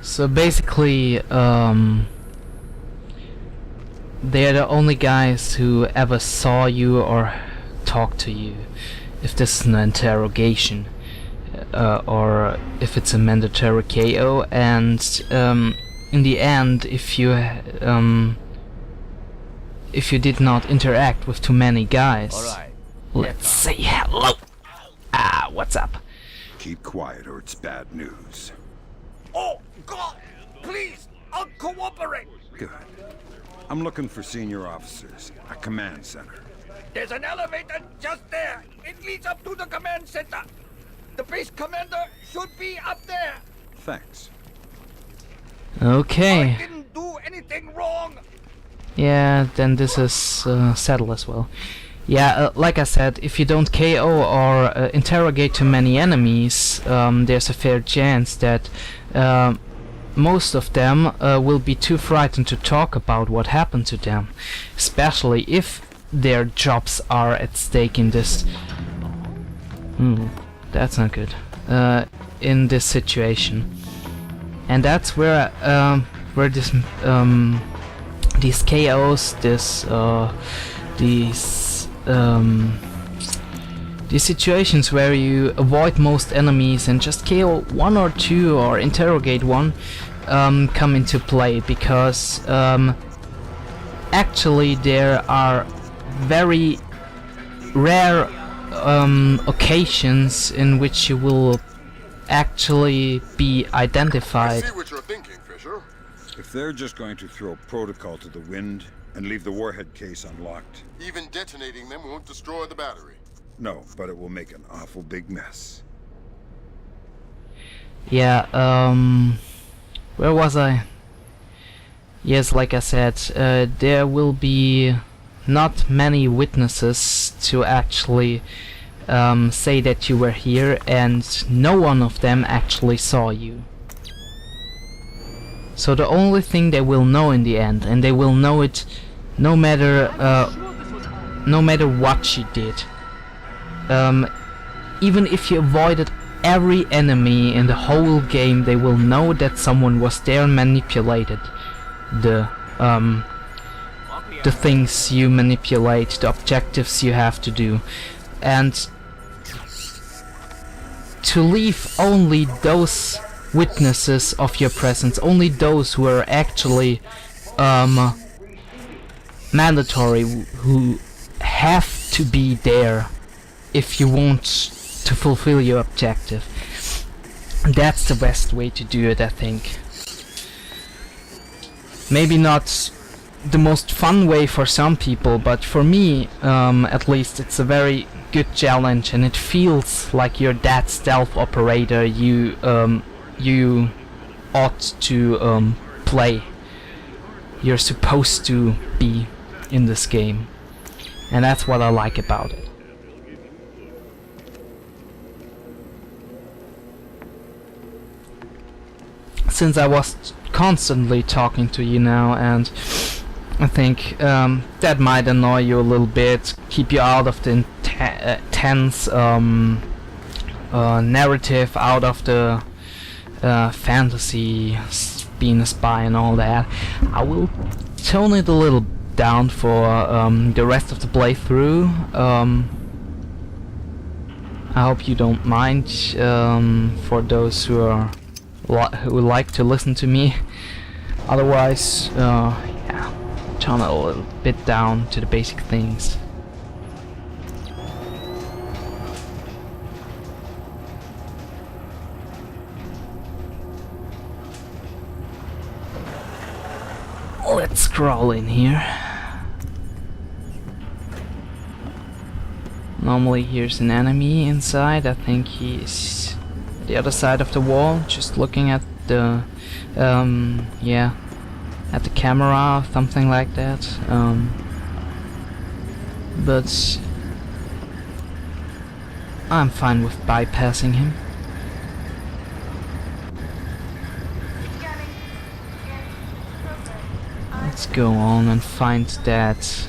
So basically, they're the only guys who ever saw you or talked to you. If this is an interrogation, or if it's a mandatory KO, and in the end, if you did not interact with too many guys, Alright. let's say hello. Ah, what's up? Keep quiet or it's bad news. Oh, God! Please! I'll cooperate! Good. I'm looking for senior officers, a command center. There's an elevator just there. It leads up to the command center. The base commander should be up there. Thanks. Okay. I didn't do anything wrong. Yeah, then this is settled as well. Yeah, like I said, if you don't KO or interrogate too many enemies, there's a fair chance that most of them will be too frightened to talk about what happened to them, especially if their jobs are at stake in this. That's not good. In this situation, and that's where this these KOs, these situations where you avoid most enemies and just KO one or two or interrogate one come into play, because actually there are very rare occasions in which you will actually be identified. I see what you're thinking, Fisher. If they're just going to throw protocol to the wind and leave the warhead case unlocked, Even detonating them won't destroy the battery. no, but it will make an awful big mess. Yeah, where was I? Yes, like I said, there will be not many witnesses to actually say that you were here, and no one of them actually saw you. So the only thing they will know in the end, and they will know it no matter what you did, even if you avoided every enemy in the whole game, they will know that someone was there and manipulated the things you manipulate, the objectives you have to do, and to leave only those witnesses of your presence, only those who are actually mandatory, who have to be there if you want to fulfill your objective. That's the best way to do it, I think. Maybe not the most fun way for some people, but for me, at least, it's a very good challenge, and it feels like you're that stealth operator you ought to play. You're supposed to be in this game, and that's what I like about it. Since I was constantly talking to you now, and I think that might annoy you a little bit, keep you out of the tense narrative, out of the fantasy, being a spy and all that, I will tone it a little down for the rest of the playthrough. I hope you don't mind, for those who like to listen to me. Otherwise, yeah, tone it a little bit down to the basic things. Let's scroll in here. Normally here's an enemy inside. I think he's the other side of the wall, just looking at the yeah, at the camera or something like that. But I'm fine with bypassing him. Let's go on and find that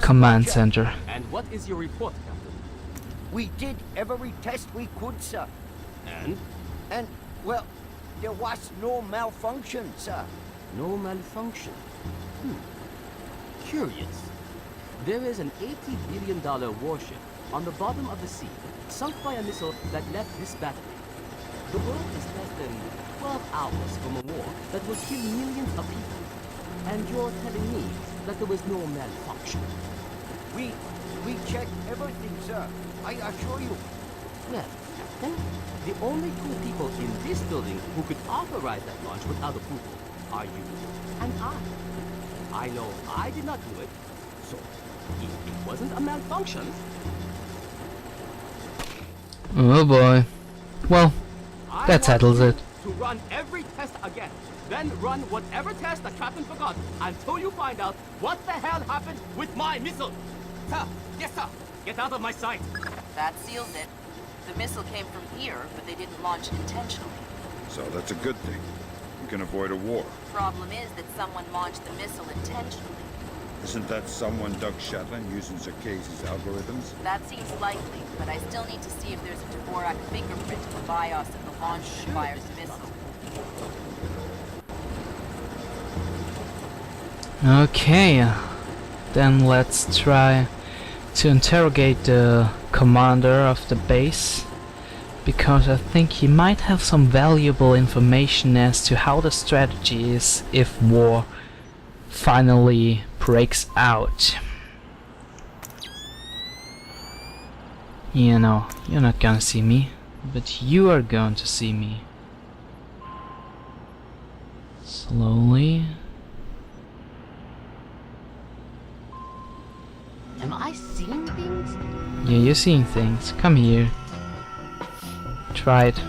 command center. And what is your report, Captain? We did every test we could, sir. And, well, there was no malfunction, sir. No malfunction. Curious. There is an $80 billion warship on the bottom of the sea, sunk by a missile that left this battery. The world is less than 12 hours from a war that will kill millions of people. And you're telling me that there was no malfunction? We checked everything, sir. I assure you. Well, Captain, the only two people in this building who could authorize that launch without approval are you and I. I know I did not do it, so if it wasn't a malfunction... Oh boy. Well, that settles it. To run every test again, then run whatever test the captain forgot until you find out what the hell happened with my missile. Sir, yes sir, get out of my sight. That seals it. The missile came from here, but they didn't launch it intentionally. So that's a good thing. We can avoid a war. Problem is that someone launched the missile intentionally. Isn't that someone Doug Shetland using Zerkese's algorithms? That seems likely, but I still need to see if there's a Dvorak fingerprint in the BIOS of the launch that fires the missile. Okay, then let's try to interrogate the commander of the base, because I think he might have some valuable information as to how the strategy is if war finally breaks out. You know, you're not gonna see me, but you are going to see me. Slowly. Am I seeing things? Yeah, you're seeing things. Come here. Try it.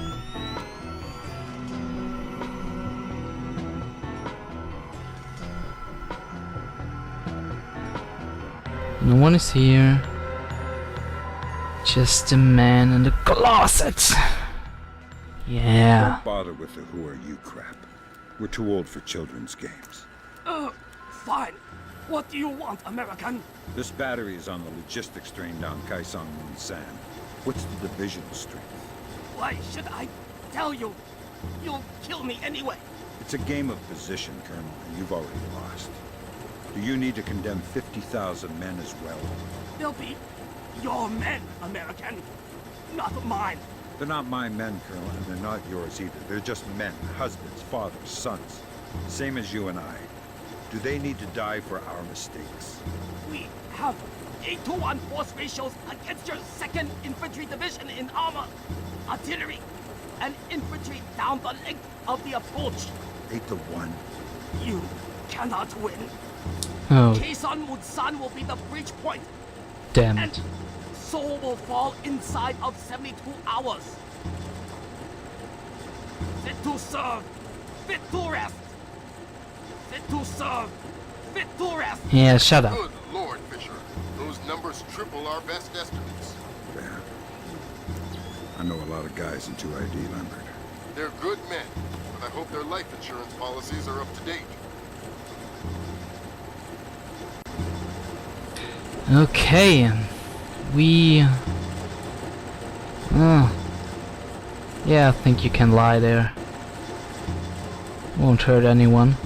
No one is here. Just a man in the closet. Yeah. Don't bother with the "who are you" crap. We're too old for children's games. Fine. What do you want, American? This battery is on the logistics train down Kaisang Moon San. What's the divisional strength? Why should I tell you? You'll kill me anyway. It's a game of position, Colonel, and you've already lost. Do you need to condemn 50,000 men as well? They'll be your men, American, not mine. They're not my men, Colonel, and they're not yours either. They're just men, husbands, fathers, sons. Same as you and I. Do they need to die for our mistakes? We have 8-to-1 force ratios against your 2nd Infantry Division in armor, artillery, and infantry down the length of the approach. 8-to-1. You cannot win. Oh, Kaisong Munsan will be the breach point, damn and it. Seoul will fall inside of 72 hours. Fit to serve, fit to rest. Fit to serve, fit to rest. Yeah, shut up. Good Lord, Fisher. Those numbers triple our best estimates. Yeah. I know a lot of guys in 2ID, Lambert. They're good men, but I hope their life insurance policies are up to date. Okay, we... yeah, I think you can lie there. Won't hurt anyone.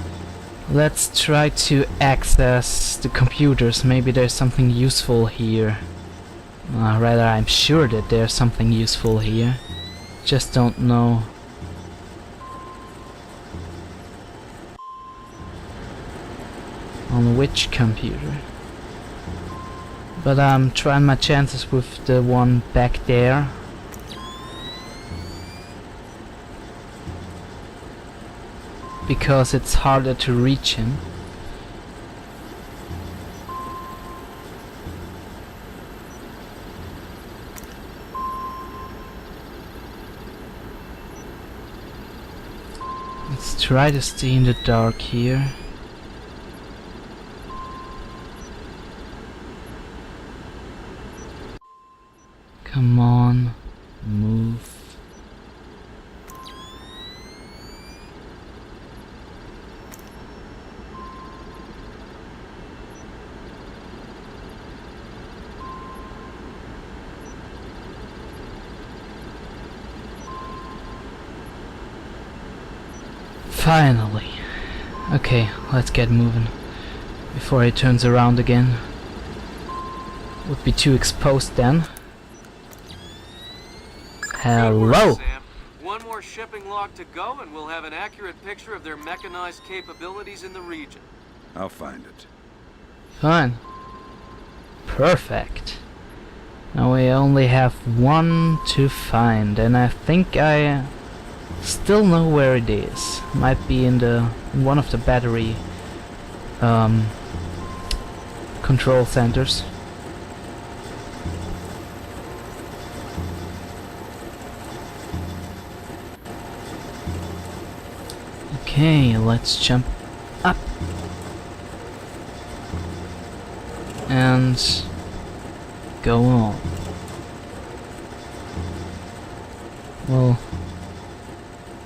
Let's try to access the computers. Maybe there's something useful here. Rather, I'm sure that there's something useful here. Just don't know. On which computer? But I'm trying my chances with the one back there. Because it's harder to reach him. Let's try to stay in the dark here. Come on, move. Finally. Okay, let's get moving before he turns around again. Would be too exposed then. Good work, Hello. Sam. One more shipping log to go and we'll have an accurate picture of their mechanized capabilities in the region. I'll find it. Fine. Perfect. Now we only have one to find, and I think I still know where it is. Might be in one of the battery control centers. Okay, let's jump up and go on. Well,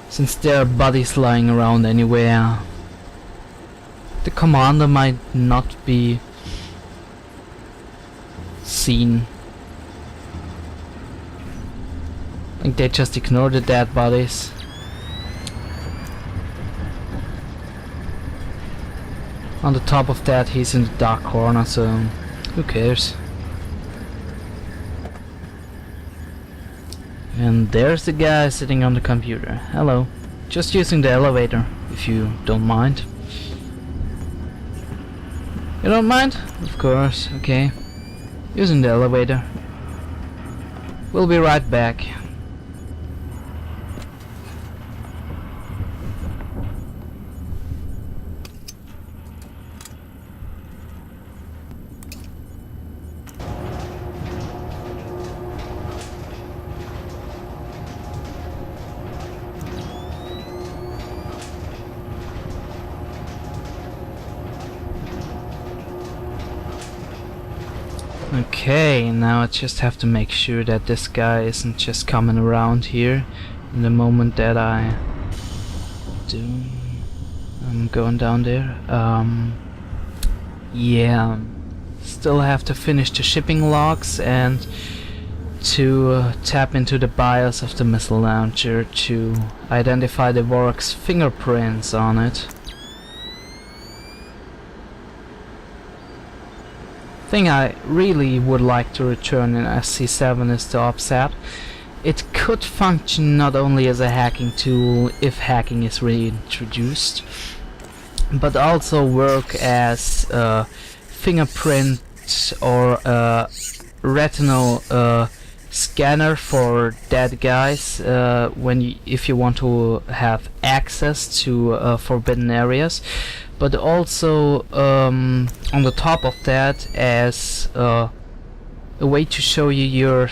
since there are bodies lying around anywhere, the commander might not be seen. I think they just ignore the dead bodies. On the top of that, he's in the dark corner, so who cares? And there's the guy sitting on the computer. Hello. Just using the elevator, if you don't mind. You don't mind? Of course, okay. Using the elevator. We'll be right back. Okay, now I just have to make sure that this guy isn't just coming around here in the moment that I do. I'm going down there. Yeah, still have to finish the shipping logs and to tap into the BIOS of the missile launcher to identify the Vork's fingerprints on it. Thing I really would like to return in SC7 is the OPSAT. It could function not only as a hacking tool if hacking is reintroduced, but also work as a fingerprint or a retinal scanner for dead guys if you want to have access to forbidden areas. But also on the top of that as a way to show you your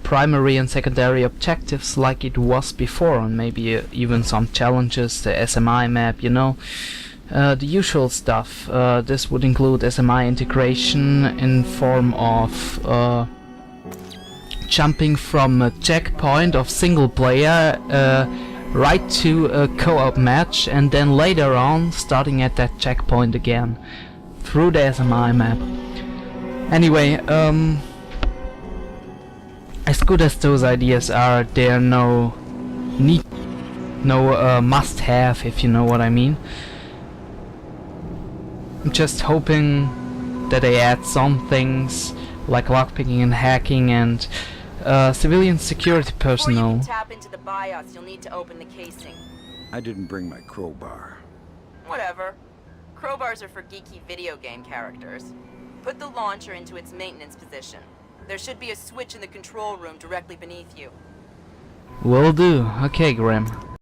primary and secondary objectives like it was before, and maybe even some challenges, the SMI map, you know, the usual stuff. This would include SMI integration in form of jumping from a checkpoint of single player right to a co-op match, and then later on starting at that checkpoint again through the SMI map. Anyway, as good as those ideas are, they're no must-have, if you know what I mean. I'm just hoping that they add some things like lockpicking and hacking and civilian security personnel. Before you can tap into the BIOS, you'll need to open the casing. I didn't bring my crowbar. Whatever. Crowbars are for geeky video game characters. Put the launcher into its maintenance position. There should be a switch in the control room directly beneath you. Will do. Okay, Grim.